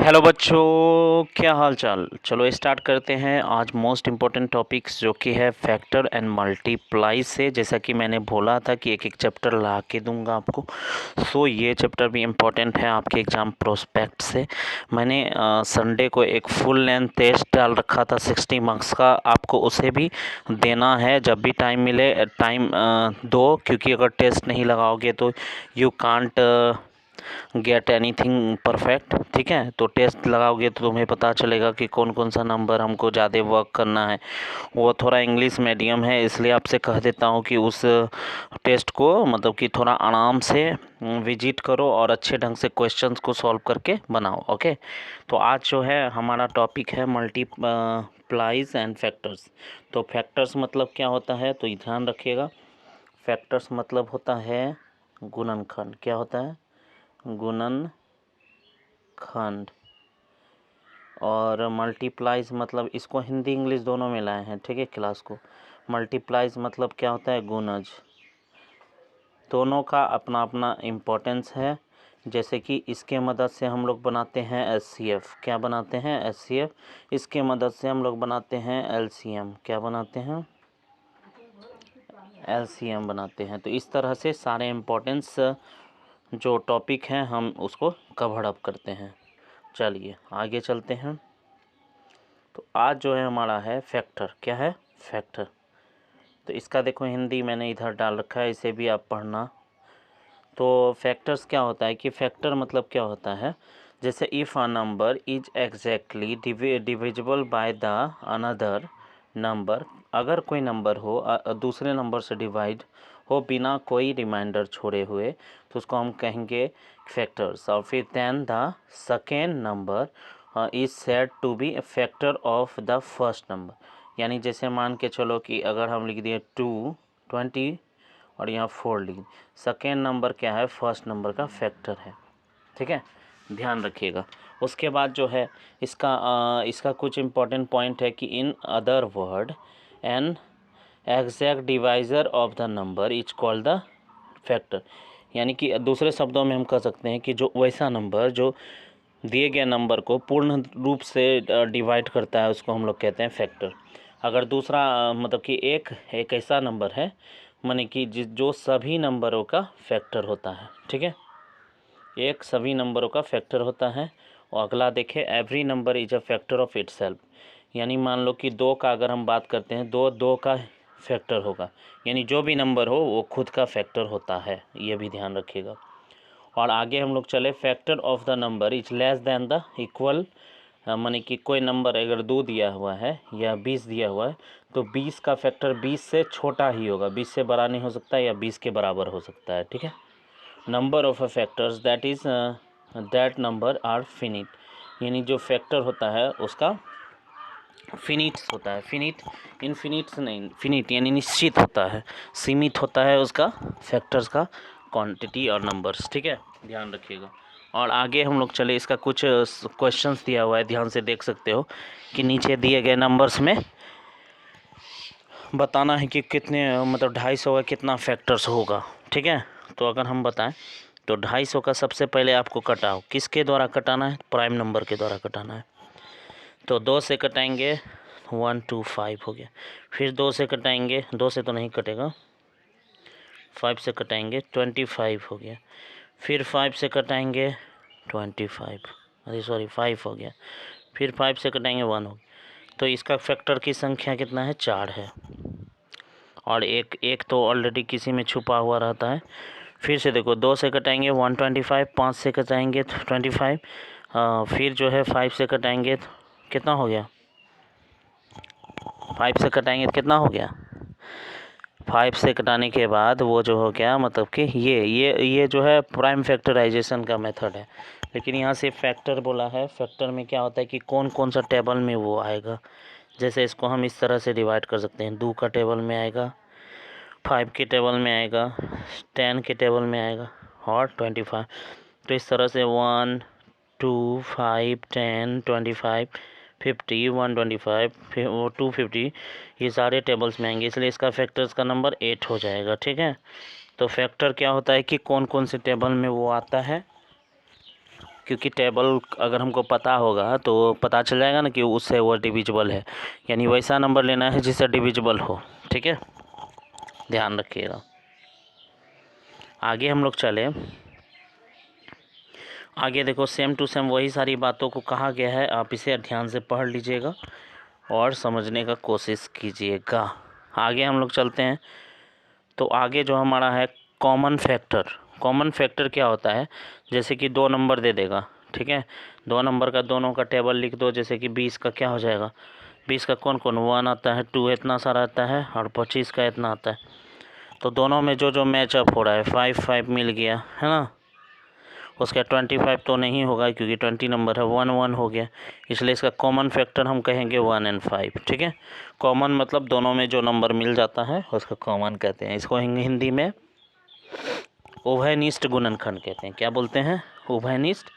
Hello बच्चों, क्या हाल चाल। चलो स्टार्ट करते हैं आज मोस्ट इम्पोर्टेंट टॉपिक्स जो कि है फैक्टर एंड मल्टीप्लाई से। जैसा कि मैंने बोला था कि एक एक चैप्टर ला के दूंगा आपको। सो ये चैप्टर भी इम्पोर्टेंट है आपके एग्ज़ाम प्रोस्पेक्ट से। मैंने संडे को एक फुल लेंथ टेस्ट डाल रखा था 60 मार्क्स का, आपको उसे भी देना है। जब भी टाइम मिले टाइम दो, क्योंकि अगर टेस्ट नहीं लगाओगे तो you can't get anything perfect. ठीक है, तो टेस्ट लगाओगे तो तुम्हें पता चलेगा कि कौन कौन सा नंबर हमको ज़्यादा वर्क करना है। वो थोड़ा इंग्लिश मीडियम है, इसलिए आपसे कह देता हूँ कि उस टेस्ट को मतलब कि थोड़ा आराम से विजिट करो और अच्छे ढंग से क्वेश्चंस को सॉल्व करके बनाओ। ओके, तो आज जो है हमारा टॉपिक है मल्टीप्लाइज एंड फैक्टर्स। तो फैक्टर्स मतलब क्या होता है, तो ध्यान रखिएगा। फैक्टर्स मतलब होता है गुणनखंड। क्या होता है? गुणनखंड। और मल्टीप्लाइज मतलब इसको हिंदी इंग्लिश दोनों में लाए हैं, ठीक है, क्लास को। मल्टीप्लाइज मतलब क्या होता है? गुणज। दोनों का अपना अपना इम्पोर्टेंस है। जैसे कि इसके मदद से हम लोग बनाते हैं एचसीएफ। क्या बनाते हैं? एचसीएफ। इसके मदद से हम लोग बनाते हैं एलसीएम। क्या बनाते हैं? एलसीएम बनाते हैं। तो इस तरह से सारे इम्पोर्टेंस जो टॉपिक हैं हम उसको कवर अप करते हैं। चलिए आगे चलते हैं। तो आज जो है हमारा है फैक्टर। क्या है? फैक्टर। तो इसका देखो हिंदी मैंने इधर डाल रखा है, इसे भी आप पढ़ना। तो फैक्टर्स क्या होता है कि फैक्टर मतलब क्या होता है, जैसे if a number is exactly divisible by the another number. अगर कोई नंबर हो दूसरे नंबर से डिवाइड हो बिना कोई रिमाइंडर छोड़े हुए, तो उसको हम कहेंगे फैक्टर्स। और फिर than the second number is said to be a factor of the first number. यानी जैसे मान के चलो कि अगर हम लिख दिए 220 और यहाँ 4 लिख, सेकेंड नंबर क्या है? फर्स्ट नंबर का फैक्टर है। ठीक है, ध्यान रखिएगा। उसके बाद जो है इसका कुछ इम्पोर्टेंट पॉइंट है कि in other word an exact divisor of the number is called the factor. यानी कि दूसरे शब्दों में हम कह सकते हैं कि जो वैसा नंबर जो दिए गए नंबर को पूर्ण रूप से डिवाइड करता है उसको हम लोग कहते हैं फैक्टर। अगर दूसरा मतलब कि एक ऐसा नंबर है माने कि जो सभी नंबरों का फैक्टर होता है। ठीक है, एक सभी नंबरों का फैक्टर होता है। और अगला देखें, every number is a factor of itself. यानी मान लो कि 2 का अगर हम बात करते हैं, 2 का फैक्टर होगा। यानी जो भी नंबर हो वो खुद का फैक्टर होता है, ये भी ध्यान रखिएगा। और आगे हम लोग चले, factor of the number is less than the equal. माने कि कोई नंबर अगर 2 दिया हुआ है या 20 दिया हुआ है, तो 20 का फैक्टर 20 से छोटा ही होगा, 20 से बड़ा नहीं हो सकता या 20 के बराबर हो सकता है। ठीक है, number of factors that number are finite. यानी जो फैक्टर होता है उसका फिनिट्स होता है। फिनिट इनफिनिट्स नहीं, फिनिट यानी निश्चित होता है, सीमित होता है उसका फैक्टर्स का क्वांटिटी और नंबर्स। ठीक है, ध्यान रखिएगा। और आगे हम लोग चले, इसका कुछ क्वेश्चंस दिया हुआ है, ध्यान से देख सकते हो कि नीचे दिए गए नंबर्स में बताना है कि कितने मतलब 250 का कितना फैक्टर्स होगा। ठीक है, तो अगर हम बताएं तो 250 का सबसे पहले आपको कटाओ, किसके द्वारा कटाना है? प्राइम नंबर के द्वारा कटाना है। तो 2 से कटाएंगे 125 हो गया। फिर 2 से कटाएंगे, 2 से तो नहीं कटेगा, 5 से कटाएंगे 25 हो गया। फिर 5 से कटाएंगे 25, अरे सॉरी 5 हो गया। फिर 5 से कटाएंगे 1 हो गया। तो इसका फैक्टर की संख्या कितना है? 4 है। और एक तो ऑलरेडी किसी में छुपा हुआ रहता है। फिर से देखो, 2 से कटाएंगे 125, 5 से कटाएंगे 25, फिर जो है 5 से कटाएंगे तो कितना हो गया? 5 से कटाएंगे तो कितना हो गया? 5 से कटाने के बाद वो जो हो गया, मतलब कि ये जो है प्राइम फैक्टराइजेशन का मेथड है। लेकिन यहाँ से फैक्टर बोला है, फैक्टर में क्या होता है कि कौन कौन सा टेबल में वो आएगा। जैसे इसको हम इस तरह से डिवाइड कर सकते हैं, 2 का टेबल में आएगा, 5 के टेबल में आएगा, 10 के टेबल में आएगा और 25। तो इस तरह से 1 2 5 10 25 50 125 फिर वो 250, ये सारे टेबल्स में आएंगे, इसलिए इसका फैक्टर्स का नंबर 8 हो जाएगा। ठीक है, तो फैक्टर क्या होता है कि कौन कौन से टेबल में वो आता है, क्योंकि टेबल अगर हमको पता होगा तो पता चल जाएगा ना कि उससे वो डिविजिबल है, यानी वैसा नंबर लेना है जिससे डिविजिबल हो। ठीक है, ध्यान रखिएगा। आगे हम लोग चले, आगे देखो सेम टू सेम वही सारी बातों को कहा गया है, आप इसे ध्यान से पढ़ लीजिएगा और समझने का कोशिश कीजिएगा। आगे हम लोग चलते हैं। तो आगे जो हमारा है कॉमन फैक्टर। कॉमन फैक्टर क्या होता है, जैसे कि 2 नंबर दे देगा, ठीक है, 2 नंबर का दोनों का टेबल लिख दो। जैसे कि 20 का क्या हो जाएगा, 20 का कौन कौन 1 आता है, 2 इतना सारा आता है, और 25 का इतना आता है। तो दोनों में जो मैचअप हो रहा है 5 मिल गया है ना। उसका 25 तो नहीं होगा क्योंकि 20 नंबर है, 1 हो गया, इसलिए इसका कॉमन फैक्टर हम कहेंगे 1 और 5। ठीक है, कॉमन मतलब दोनों में जो नंबर मिल जाता है उसको कॉमन कहते हैं। इसको हिंदी में उभयनिष्ठ गुणनखंड कहते हैं। क्या बोलते हैं, उभयनिष्ठ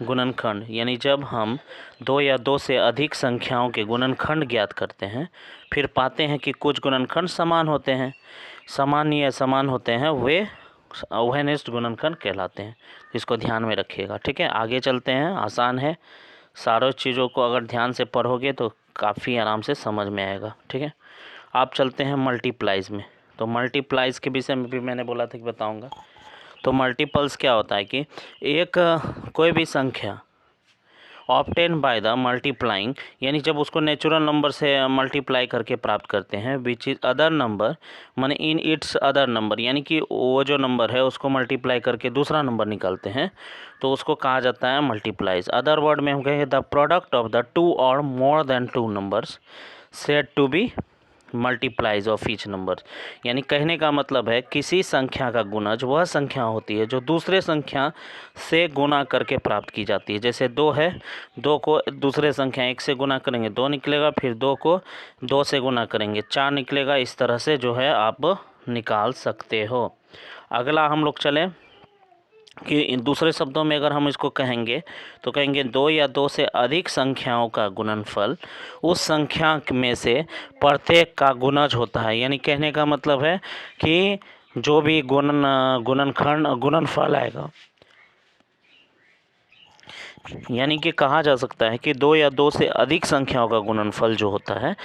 गुणनखंड। यानी जब हम 2 या 2 से अधिक संख्याओं के गुणनखंड ज्ञात करते हैं, फिर पाते हैं कि कुछ गुणनखंड समान होते हैं, समान या समान होते हैं, वे उभयनिष्ठ गुणनखंड कहलाते हैं। इसको ध्यान में रखिएगा। ठीक है, आगे चलते हैं। आसान है, सारों चीज़ों को अगर ध्यान से पढ़ोगे तो काफ़ी आराम से समझ में आएगा। ठीक है, आप चलते हैं मल्टीप्लाइज में। तो मल्टीप्लाइज के विषय में भी मैंने बोला था कि बताऊंगा। तो मल्टीपल्स क्या होता है कि एक कोई भी संख्या ऑब्टेन बाय द मल्टीप्लाइंग, यानी जब उसको नेचुरल नंबर से मल्टीप्लाई करके प्राप्त करते हैं, विच इज़ अदर नंबर, माने इन इट्स अदर नंबर, यानी कि वो जो नंबर है उसको मल्टीप्लाई करके दूसरा नंबर निकालते हैं, तो उसको कहा जाता है मल्टीप्लाइज। अदर वर्ड में हम कहेंगे द प्रोडक्ट ऑफ द 2 और more than 2 numbers said to be multiples of each number. यानी कहने का मतलब है किसी संख्या का गुणज वह संख्या होती है जो दूसरे संख्या से गुना करके प्राप्त की जाती है। जैसे 2 है, 2 को दूसरे संख्या 1 से गुना करेंगे 2 निकलेगा, फिर 2 को 2 से गुना करेंगे 4 निकलेगा। इस तरह से जो है आप निकाल सकते हो। अगला हम लोग चलें कि इन दूसरे शब्दों में अगर हम इसको कहेंगे तो कहेंगे 2 या 2 से अधिक संख्याओं का गुणनफल उस संख्या में से प्रत्येक का गुणज होता है। यानी कहने का मतलब है कि जो भी गुणनफल आएगा, यानी कि कहा जा सकता है कि 2 या 2 से अधिक संख्याओं का गुणनफल जो होता है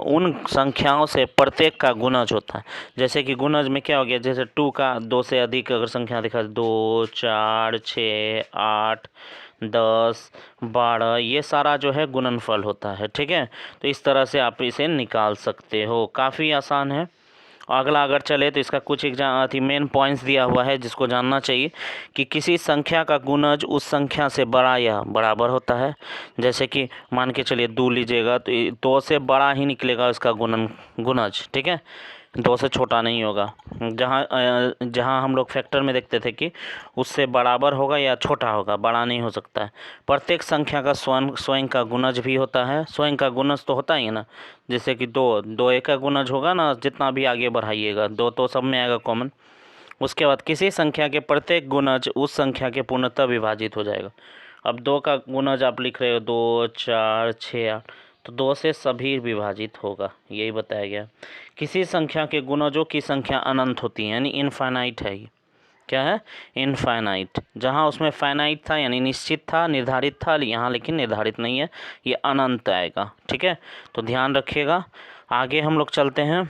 उन संख्याओं से प्रत्येक का गुणज होता है। जैसे कि गुणज में क्या हो गया, जैसे 2 का 2 से अधिक अगर संख्या दिखा 2, 4, 6, 8, 10, 12, ये सारा जो है गुणनफल होता है। ठीक है, तो इस तरह से आप इसे निकाल सकते हो, काफ़ी आसान है। अगला अगर चले तो इसका कुछ मेन पॉइंट्स दिया हुआ है जिसको जानना चाहिए कि किसी संख्या का गुणज उस संख्या से बड़ा या बराबर होता है। जैसे कि मान के चलिए 2 लीजिएगा तो 2 से बड़ा ही निकलेगा उसका गुणज। ठीक है, 2 से छोटा नहीं होगा। जहाँ हम लोग फैक्टर में देखते थे कि उससे बराबर होगा या छोटा होगा, बड़ा नहीं हो सकता है। प्रत्येक संख्या का स्वयं का गुणज भी होता है। स्वयं का गुणज तो होता ही है ना, जैसे कि 2 एक का गुणज होगा ना, जितना भी आगे बढ़ाइएगा 2 तो सब में आएगा कॉमन। उसके बाद किसी संख्या के प्रत्येक गुणज उस संख्या के पूर्णतः विभाजित हो जाएगा। अब 2 का गुणज आप लिख रहे हो 2, 4, 6, 8, तो 2 से सभी विभाजित होगा, यही बताया गया। किसी संख्या के गुणजों की संख्या अनंत होती है, यानी इनफाइनाइट है। ये क्या है, इनफाइनाइट। जहाँ उसमें फाइनाइट था यानी निश्चित था, निर्धारित था, यहाँ लेकिन निर्धारित नहीं है, ये अनंत आएगा। ठीक है, तो ध्यान रखिएगा। आगे हम लोग चलते हैं।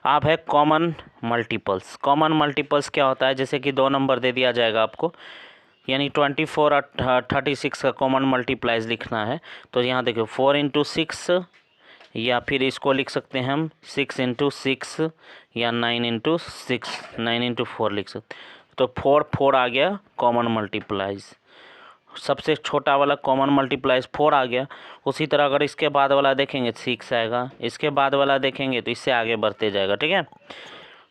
आप है कॉमन मल्टीपल्स। कॉमन मल्टीपल्स क्या होता है, जैसे कि 2 नंबर दे दिया जाएगा आपको, यानी 24 और 36 का कॉमन मल्टीप्लाइज लिखना है। तो यहाँ देखो 4 × 6, या फिर इसको लिख सकते हैं हम 6 × 6, या 9 × 6, 9 × 4 लिख सकते। तो 4 आ गया कॉमन मल्टीप्लाइज, सबसे छोटा वाला कॉमन मल्टीप्लाइज 4 आ गया। उसी तरह अगर इसके बाद वाला देखेंगे 6 आएगा, इसके बाद वाला देखेंगे तो इससे आगे बढ़ते जाएगा। ठीक है,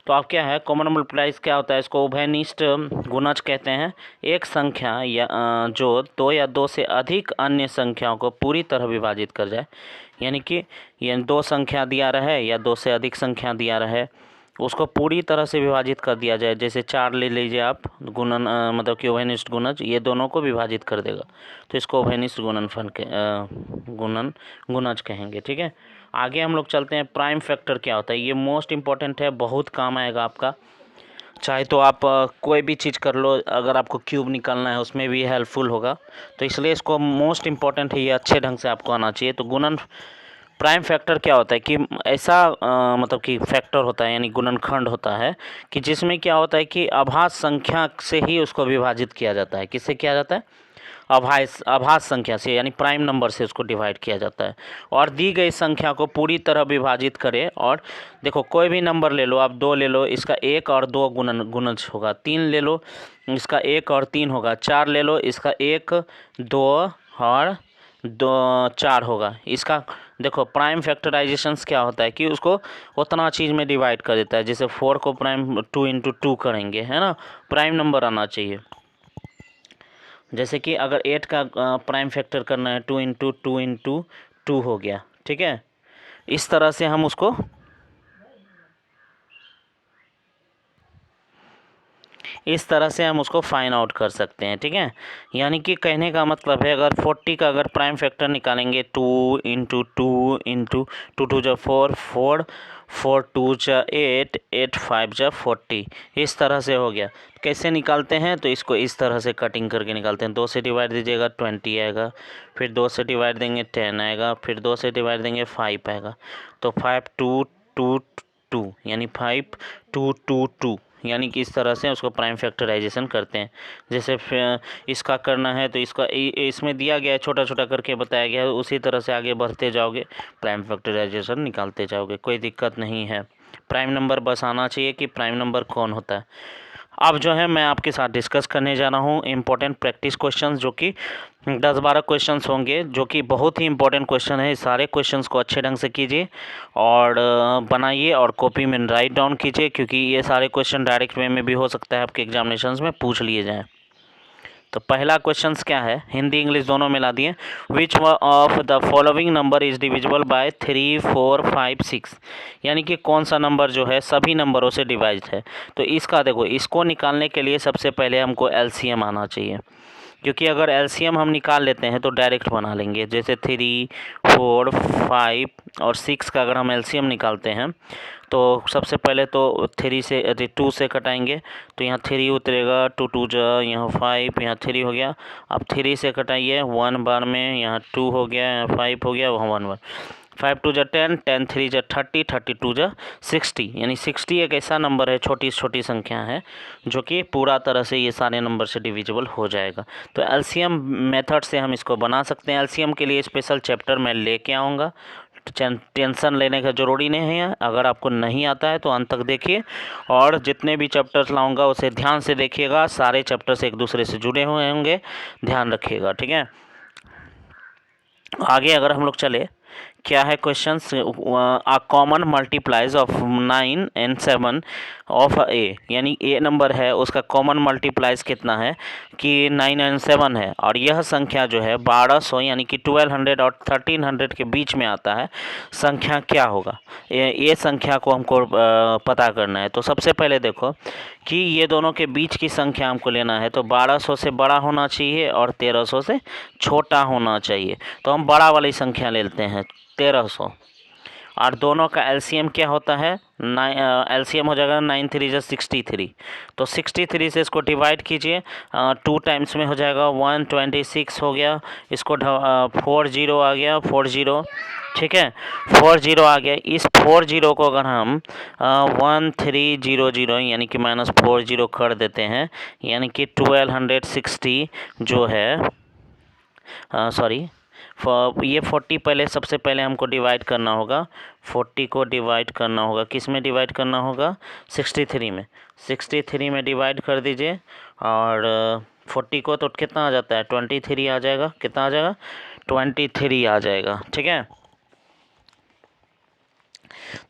तो अब क्या है, कॉमन मल्टीप्लाइज क्या होता है, इसको उभयनिष्ठ गुणज कहते हैं। एक संख्या या जो 2 या 2 से अधिक अन्य संख्याओं को पूरी तरह विभाजित कर जाए, यानी कि ये 2 संख्या दिया रहे या 2 से अधिक संख्या दिया रहे, उसको पूरी तरह से विभाजित कर दिया जाए। जैसे 4 ले लीजिए आप, मतलब कि उभयनिष्ठ गुणज, ये दोनों को विभाजित कर देगा, तो इसको उभयनिष्ठ गुणनफल के गुणज कहेंगे। ठीक है, आगे हम लोग चलते हैं। प्राइम फैक्टर क्या होता है, ये मोस्ट इम्पॉर्टेंट है, बहुत काम आएगा आपका। चाहे तो आप कोई भी चीज़ कर लो, अगर आपको क्यूब निकालना है उसमें भी हेल्पफुल होगा। तो इसलिए इसको मोस्ट इम्पॉर्टेंट है, ये अच्छे ढंग से आपको आना चाहिए। तो गुणन प्राइम फैक्टर क्या होता है कि ऐसा मतलब कि फैक्टर होता है यानी गुणनखंड होता है कि जिसमें क्या होता है कि अभाज्य संख्या से ही उसको विभाजित किया जाता है। किससे किया जाता है? अभाज्य संख्या से, यानी प्राइम नंबर से उसको डिवाइड किया जाता है। और दी गई संख्या को पूरी तरह विभाजित करें। और देखो कोई भी नंबर ले लो, आप 2 ले लो, इसका 1 और 2 गुणज होगा। 3 ले लो, इसका 1 और 3 होगा। 4 ले लो, इसका 1 2 और 2 4 होगा। इसका देखो प्राइम फैक्टराइजेशंस क्या होता है कि उसको उतना चीज़ में डिवाइड कर देता है। जैसे 4 को प्राइम 2 इंटू 2 करेंगे, है ना, प्राइम नंबर आना चाहिए। जैसे कि अगर 8 का प्राइम फैक्टर करना है, 2 इंटू 2 इंटू 2 हो गया, ठीक है। इस तरह से हम उसको फाइंड आउट कर सकते हैं, ठीक है। यानी कि कहने का मतलब है, अगर 40 का अगर प्राइम फैक्टर निकालेंगे, 2 इंटू 2 इंटू 2 2 जा 4 4 4 2 जा 8 8 5 जा 40, इस तरह से हो गया। कैसे निकालते हैं? तो इसको इस तरह से कटिंग करके निकालते हैं। 2 से डिवाइड दीजिएगा 20 आएगा, फिर 2 से डिवाइड देंगे 10 आएगा, फिर 2 से डिवाइड देंगे 5 आएगा। तो 5 2 2 2 यानी 5 2 2 2, यानी कि इस तरह से उसको प्राइम फैक्टराइजेशन करते हैं। जैसे इसका करना है तो इसका इसमें दिया गया है, छोटा छोटा करके बताया गया है, उसी तरह से आगे बढ़ते जाओगे, प्राइम फैक्टराइजेशन निकालते जाओगे, कोई दिक्कत नहीं है। प्राइम नंबर बस आना चाहिए कि प्राइम नंबर कौन होता है। अब जो है मैं आपके साथ डिस्कस करने जा रहा हूँ इम्पोर्टेंट प्रैक्टिस क्वेश्चंस, जो कि 10-12 क्वेश्चंस होंगे, जो कि बहुत ही इंपॉर्टेंट क्वेश्चन है। सारे क्वेश्चंस को अच्छे ढंग से कीजिए और बनाइए और कॉपी में राइट डाउन कीजिए, क्योंकि ये सारे क्वेश्चन डायरेक्ट वे में भी हो सकता है आपके एग्जामिनेशंस में पूछ लिए जाएँ। तो पहला क्वेश्चन क्या है, हिंदी इंग्लिश दोनों मिला दिए। Which of the following number is divisible by 3 4 5 6, यानी कि कौन सा नंबर जो है सभी नंबरों से डिवाइड है। तो इसका देखो, इसको निकालने के लिए सबसे पहले हमको एलसीएम आना चाहिए, क्योंकि अगर एलसीएम हम निकाल लेते हैं तो डायरेक्ट बना लेंगे। जैसे 3 4 5 और 6 का अगर हम एलसीएम निकालते हैं तो सबसे पहले तो 3 से 2 से कटाएंगे, तो यहाँ 3 उतरेगा, 2 2 जा यहाँ 5, यहाँ 3 हो गया। अब 3 से कटाइए 1 बार में, यहाँ 2 हो गया, यहाँ 5 हो गया, वहाँ 1 1, 5 2 जा 10, 10 3 जा 30, 32 जा 60, यानी 60 एक ऐसा नंबर है, छोटी छोटी संख्या है, जो कि पूरा तरह से ये सारे नंबर से डिविजिबल हो जाएगा। तो एलसीएम मेथड से हम इसको बना सकते हैं। एलसीएम के लिए स्पेशल चैप्टर मैं लेके आऊँगा, टेंशन लेने का ज़रूरी नहीं है। अगर आपको नहीं आता है तो अंत तक देखिए, और जितने भी चैप्टर्स लाऊंगा उसे ध्यान से देखिएगा। सारे चैप्टर्स एक दूसरे से जुड़े हुए होंगे, ध्यान रखिएगा, ठीक है। आगे अगर हम लोग चले, क्या है question, a common multiples of 9 and 7 of a, यानी ए नंबर है उसका कॉमन मल्टीप्लाइज कितना है कि 9 and 7 है, और यह संख्या जो है 1200 यानी कि 1200 और 1300 के बीच में आता है। संख्या क्या होगा, ये संख्या को हमको पता करना है। तो सबसे पहले देखो कि ये दोनों के बीच की संख्या हमको लेना है, तो 1200 से बड़ा होना चाहिए और 1300 से छोटा होना चाहिए। तो हम बड़ा वाली संख्या लेते हैं 1300, और दोनों का एलसीएम क्या होता है, एलसीएम हो जाएगा 9 3 जा 63। तो 63 से इसको डिवाइड कीजिए, 2 टाइम्स में हो जाएगा 126 हो गया। इसको 40 आ गया, 40, ठीक है, 40 आ गया। इस 40 को अगर हम 1300 यानी कि -40 कर देते हैं, यानी कि 1260 जो है, सॉरी, ये 40 पहले सबसे पहले हमको डिवाइड करना होगा। 40 को डिवाइड करना होगा, किस में डिवाइड करना होगा, 63 में। 63 में डिवाइड कर दीजिए, और 40 को तो कितना आ जाता है, 23 आ जाएगा। कितना आ जाएगा, 23 आ जाएगा, ठीक है।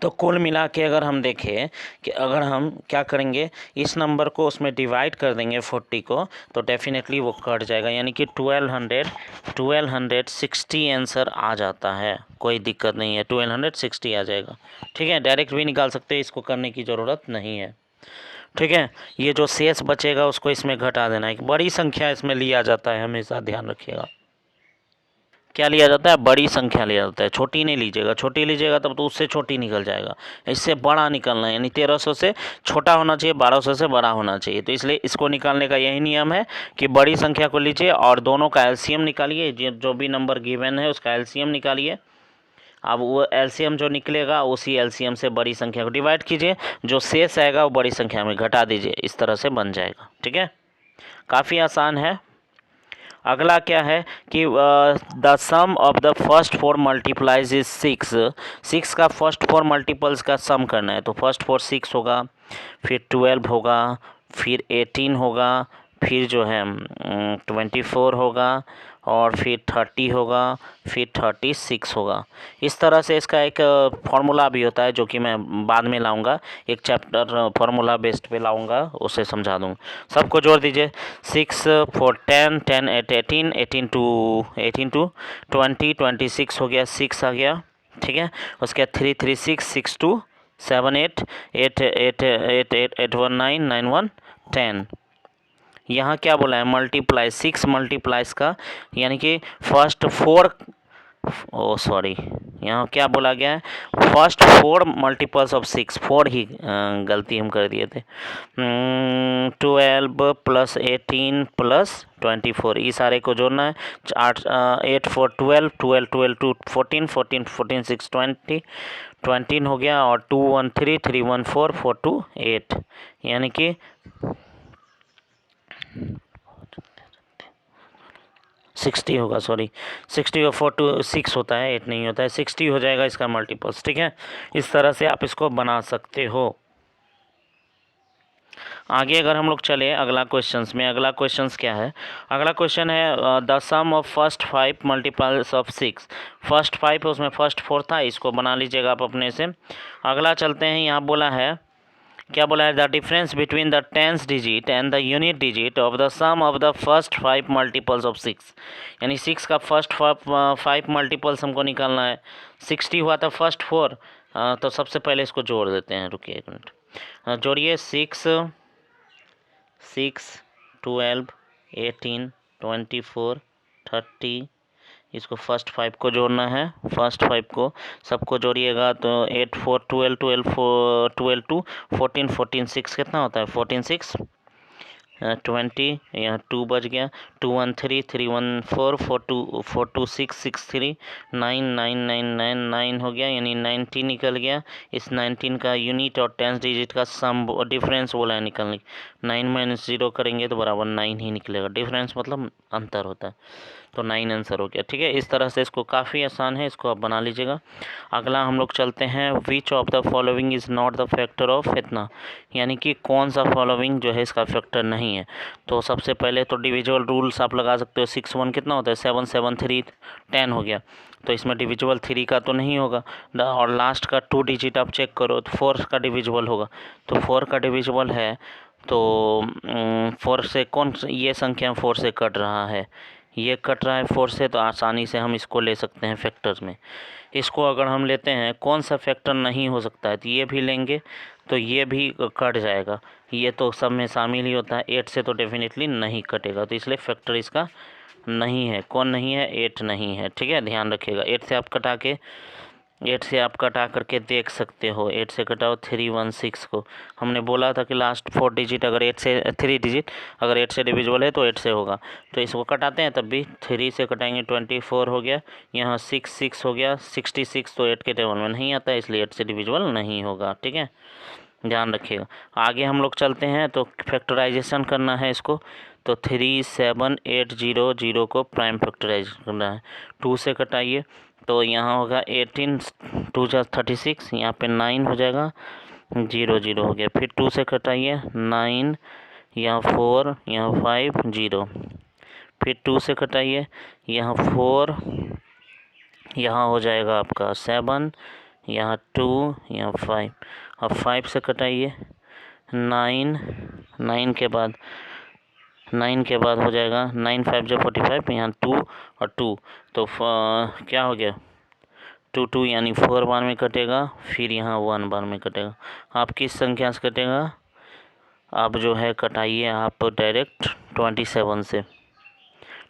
तो कुल मिला के अगर हम देखें कि अगर हम क्या करेंगे, इस नंबर को उसमें डिवाइड कर देंगे 40 को, तो डेफिनेटली वो कट जाएगा, यानी कि 1260 आंसर आ जाता है। कोई दिक्कत नहीं है, 1260 आ जाएगा, ठीक है। डायरेक्ट भी निकाल सकते हैं, इसको करने की ज़रूरत नहीं है, ठीक है। ये जो शेष बचेगा उसको इसमें घटा देना है। एक बड़ी संख्या इसमें लिया जाता है, हमेशा ध्यान रखिएगा। क्या लिया जाता है, बड़ी संख्या लिया जाता है, छोटी नहीं लीजिएगा, छोटी लीजिएगा तब तो उससे छोटी निकल जाएगा, इससे बड़ा निकलना है, यानी 1300 से छोटा होना चाहिए, 1200 से बड़ा होना चाहिए। तो इसलिए इसको निकालने का यही नियम है कि बड़ी संख्या को लीजिए और दोनों का एलसीएम निकालिए, जो भी नंबर गिवन है उसका एलसीएम निकालिए। अब वो एलसीएम जो निकलेगा उसी एलसीएम से बड़ी संख्या को डिवाइड कीजिए, जो शेष आएगा वो बड़ी संख्या में घटा दीजिए, इस तरह से बन जाएगा। ठीक है, काफ़ी आसान है। अगला क्या है कि the sum of the first 4 multiples is 6। 6 का फर्स्ट 4 मल्टीपल्स का सम करना है, तो फर्स्ट 4 6 होगा, फिर 12 होगा, फिर 18 होगा, फिर जो है 24 होगा, और फिर 30 होगा, फिर 36 होगा। इस तरह से इसका एक फार्मूला भी होता है जो कि मैं बाद में लाऊंगा, एक चैप्टर फार्मूला बेस्ड पे लाऊंगा, उसे समझा दूँ। सबको जोड़ दीजिए, 6 4 10 10 8 18 18 टू 20 26 हो गया, 6 आ गया। ठीक है, उसके बाद 3 3 6 6 2 7 8 8 8 8 8 8 1 9 9 1 10। यहाँ क्या बोला है, मल्टीप्लाई, 6 मल्टीप्लाइज का, यानी कि फर्स्ट 4, सॉरी यहाँ क्या बोला गया है, फर्स्ट 4 मल्टीपल्स ऑफ 6, 4 ही गलती हम कर दिए थे। 12 प्लस 18 प्लस 24, ये सारे को जोड़ना है। 8 4 12 12 12 2 14 14 14 6 20 20 हो गया, और 2 1 3 3 1 4 4 2 8, यानी कि 60 होगा, सॉरी 60 और 4 2 6 होता है, 8 नहीं होता है, 60 हो जाएगा इसका मल्टीपल्स। ठीक है, इस तरह से आप इसको बना सकते हो। आगे अगर हम लोग चले अगला क्वेश्चंस में, अगला क्वेश्चंस क्या है, अगला क्वेश्चन है the sum of first 5 multiples of 6। First 5 है, उसमें फर्स्ट 4 था, इसको बना लीजिएगा आप अपने से। अगला चलते हैं, यहाँ बोला है, क्या बोला है, the difference between the tens digit and the unit digit of the sum of the first 5 multiples of 6। यानी 6 का फर्स्ट 5 मल्टीपल्स हमको निकालना है। 60 हुआ था फर्स्ट 4, तो सबसे पहले इसको जोड़ देते हैं, रुकिए एक मिनट, जोड़िए 6 12 18 24 30, इसको फर्स्ट 5 को जोड़ना है, फर्स्ट 5 को सबको जोड़िएगा, तो 8 4 12 12 12 2 14 14 6 कितना होता है, 14 6 20, यहाँ 2 बच गया, 2 1 3 3 1 4 4 2 6 6 3 9 9 9 9 9 हो गया, यानी 90 निकल गया। इस 19 का यूनिट और टेंस डिजिट का सम डिफरेंस बोला है निकलने, 9 माइनस 0 करेंगे तो बराबर 9 ही निकलेगा, डिफरेंस मतलब अंतर होता है, तो 9 आंसर हो गया। ठीक है, इस तरह से इसको काफ़ी आसान है, इसको आप बना लीजिएगा। अगला हम लोग चलते हैं, which of the following is not the factor of इतना, यानी कि कौन सा फॉलोइंग जो है इसका फैक्टर नहीं है। तो सबसे पहले तो डिविजुअल रूल्स आप लगा सकते हो, 6 1 कितना होता है, 7 7 3 10 हो गया, तो इसमें डिविजुअल 3 का तो नहीं होगा, और लास्ट का 2 डिजिट आप चेक करो तो 4 का डिविजुअल होगा, तो 4 का डिविजुअल है, तो 4 से कौन ये संख्या 4 से कट रहा है, ये कट रहा है 4 से, तो आसानी से हम इसको ले सकते हैं फैक्टर्स में। इसको अगर हम लेते हैं, कौन सा फैक्टर नहीं हो सकता है, तो ये भी लेंगे तो ये भी कट जाएगा, ये तो सब में शामिल ही होता है, 8 से तो डेफिनेटली नहीं कटेगा, तो इसलिए फैक्टर इसका नहीं है। कौन नहीं है, 8 नहीं है। ठीक है, ध्यान रखिएगा, 8 से आप कटा करके देख सकते हो, 8 से कटाओ 316 को, हमने बोला था कि लास्ट 4 डिजिट अगर 8 से 3 डिजिट अगर 8 से डिविजिबल है तो 8 से होगा, तो इसको कटाते हैं, तब भी 3 से कटाएंगे 24 हो गया, यहाँ 6 6 हो गया 66, तो 8 के टेबल में नहीं आता है, इसलिए 8 से डिविजिबल नहीं होगा। ठीक है, ध्यान रखिएगा। आगे हम लोग चलते हैं, तो फैक्टराइजेशन करना है इसको, तो 3 7 8 0 0 को प्राइम फैक्टराइज करना है। 2 से कटाइए, तो यहाँ होगा 18 2 36, यहाँ पे 9 हो जाएगा, 0 0 हो गया। फिर 2 से कटाइए, 9, यहाँ 4, यहाँ 5 0, फिर 2 से कटाइए, यहाँ 4, यहाँ हो जाएगा आपका 7, यहाँ 2, यहाँ 5। अब 5 से कटाइए, 9 9 के बाद हो जाएगा 9 5 जो 45, यहाँ 2 और 2, तो क्या हो गया 2 2, यानी 4 बार में कटेगा, फिर यहाँ 1 बार में कटेगा। आप किस संख्या से कटेगा, आप जो है कटाइए आप डायरेक्ट 27 से,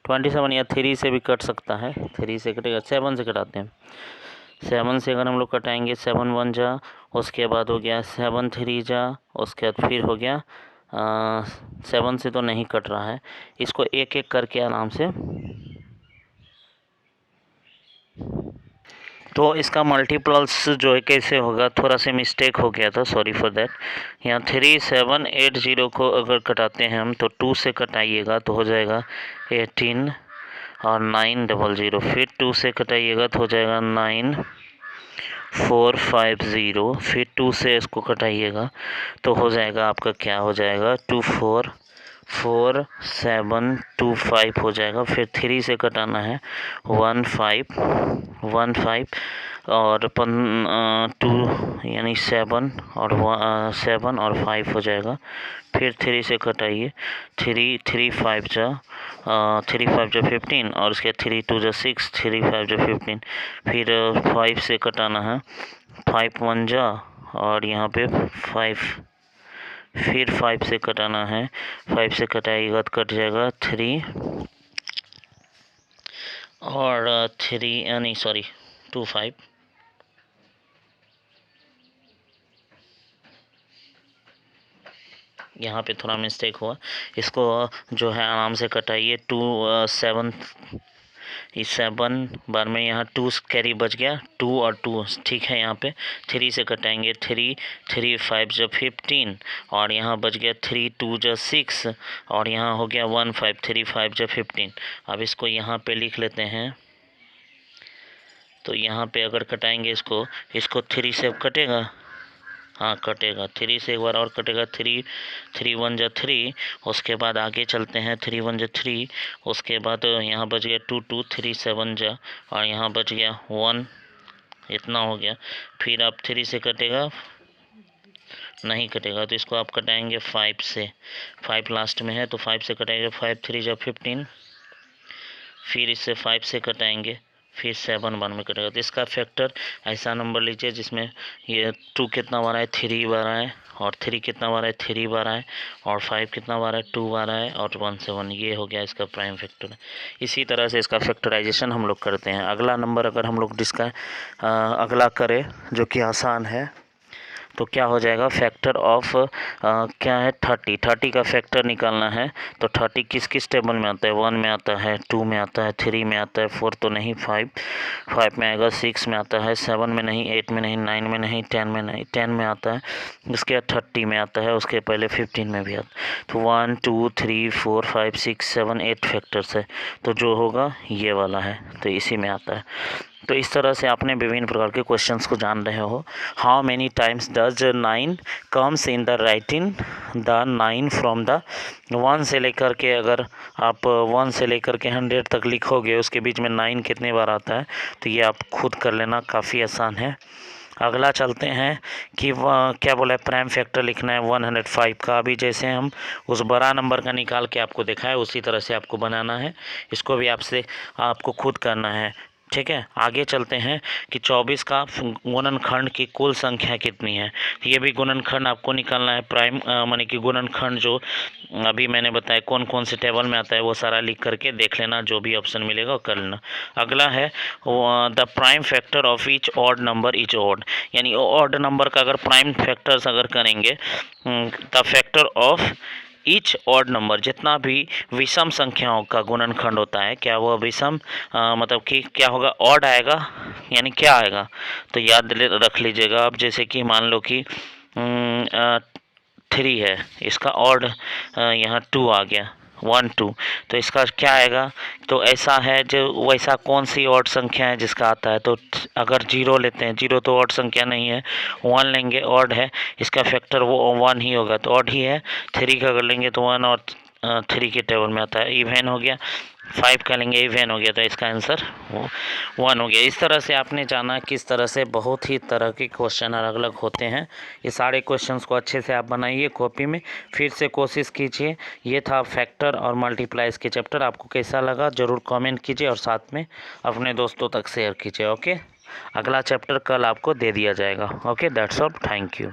27 या 3 से भी कट सकता है, 3 से कटेगा, 7 से कटाते हैं। 7 से अगर हम लोग कटाएंगे 7 1 जा, उसके बाद हो गया 7 3 जा, उसके बाद फिर हो गया 7 से तो नहीं कट रहा है, इसको एक एक करके आराम से। तो इसका मल्टीपल्स जो है कैसे होगा, थोड़ा सा मिस्टेक हो गया था, सॉरी फॉर दैट। यहाँ 3780 को अगर कटाते हैं हम तो 2 से कटाइएगा तो हो जाएगा 18 और 900, फिर 2 से कटाइएगा तो हो जाएगा 9450, फिर 2 से इसको कटाइएगा तो हो जाएगा आपका क्या हो जाएगा 244725 हो जाएगा। फिर 3 से कटाना है 1515 और 2 यानी 7 और 5 हो जाएगा। फिर 3 से कटाइए, 3 5 जा 15 और उसके 3 2 जा 6, 3 5 जा 15। फिर 5 से कटाना है, 5 1 जा और यहाँ पे 5, फिर 5 से कटाना है, 5 से कटाइएगा तो कट जाएगा 3 और 3 नहीं सॉरी 2 5। यहाँ पे थोड़ा मिस्टेक हुआ, इसको जो है आराम से कटाइए। 2 7 इस 7 बार में यहाँ 2 कैरी बच गया, 2 और 2 ठीक है। यहाँ पे 3 से कटाएंगे, 3 3 5 जब 15 और यहाँ बच गया 3 2 जब 6 और यहाँ हो गया 1 5 3 5 जब 15। अब इसको यहाँ पे लिख लेते हैं, तो यहाँ पे अगर कटाएंगे इसको 3 से कटेगा, हाँ कटेगा, 3 से एक बार और कटेगा, 3 1 जा 3, उसके बाद आगे चलते हैं 3 1 जा 3, उसके बाद यहाँ बच गया 2 2 3 7 जा और यहाँ बच गया 1, इतना हो गया। फिर आप 3 से कटेगा, नहीं कटेगा तो इसको आप कटाएंगे 5 से, 5 लास्ट में है तो 5 से कटाएंगे, 5 3 जा 15, फिर इससे 5 से कटाएंगे, फिर 7 1 में कटेगा। तो इसका फैक्टर ऐसा नंबर लीजिए जिसमें ये 2 कितना बार है 3 बार है, और 3 कितना बार है 3 बार है, और 5 कितना बार है 2 बार है, और 1 से 1, ये हो गया इसका प्राइम फैक्टर। इसी तरह से इसका फैक्टराइजेशन हम लोग करते हैं। अगला नंबर अगर हम लोग अगला करें जो कि आसान है, तो क्या हो जाएगा, फैक्टर ऑफ क्या है 30 का फैक्टर निकालना है। तो 30 किस किस टेबल में आता है, 1 में आता है, 2 में आता है, 3 में आता है, 4 तो नहीं, 5 में आएगा, 6 में आता है, 7 में नहीं, 8 में नहीं, 9 में नहीं, 10 में नहीं, 10 में आता है, उसके बाद 30 में आता है, उसके पहले 15 में भी आता है। तो 1 2 3 4 5 6 7 8 फैक्टर्स है, तो जो होगा ये वाला है, तो इसी में आता है। तो इस तरह से आपने विभिन्न प्रकार के क्वेश्चंस को जान रहे हो। How many times does 9 comes in the writing the 9 from the 1 से लेकर के, अगर आप 1 से लेकर के 100 तक लिखोगे उसके बीच में 9 कितने बार आता है, तो ये आप खुद कर लेना, काफ़ी आसान है। अगला चलते हैं कि क्या बोला है, प्राइम फैक्टर लिखना है 105 का। अभी जैसे हम उस बड़ा नंबर का निकाल के आपको दिखाए उसी तरह से आपको बनाना है, इसको भी आपको खुद करना है, ठीक है। आगे चलते हैं कि 24 का गुणनखंड की कुल संख्या कितनी है, ये भी गुणनखंड आपको निकालना है। प्राइम माने कि गुणनखंड जो अभी मैंने बताया कौन कौन से टेबल में आता है वो सारा लिख करके देख लेना, जो भी ऑप्शन मिलेगा वो कर लेना। अगला है the prime factor of each odd number is odd, यानी ऑड नंबर का अगर प्राइम फैक्टर्स अगर करेंगे, the factor of each odd number, जितना भी विषम संख्याओं का गुणनखंड होता है, क्या वो विषम मतलब कि क्या होगा, ऑड आएगा, यानी क्या आएगा, तो याद रख लीजिएगा आप। जैसे कि मान लो कि 3 है, इसका ऑड यहाँ 2 आ गया, 1 2, तो इसका क्या आएगा, तो ऐसा है जो वैसा कौन सी ऑड संख्या है जिसका आता है, तो अगर 0 लेते हैं, 0 तो ऑड संख्या नहीं है, 1 लेंगे ऑड है, इसका फैक्टर वो 1 ही होगा तो ऑड ही है। 3 का अगर लेंगे तो 1 और 3 के टेबल में आता है, इवन हो गया। 5 का लेंगे इवन हो गया, तो इसका आंसर 1 हो गया। इस तरह से आपने जाना किस तरह से बहुत ही तरह के क्वेश्चन अलग अलग होते हैं। ये सारे क्वेश्चंस को अच्छे से आप बनाइए कॉपी में, फिर से कोशिश कीजिए। ये था फैक्टर और मल्टीप्लाइज के चैप्टर, आपको कैसा लगा ज़रूर कमेंट कीजिए और साथ में अपने दोस्तों तक शेयर कीजिए। ओके, अगला चैप्टर कल आपको दे दिया जाएगा। Okay, that's all, thank you.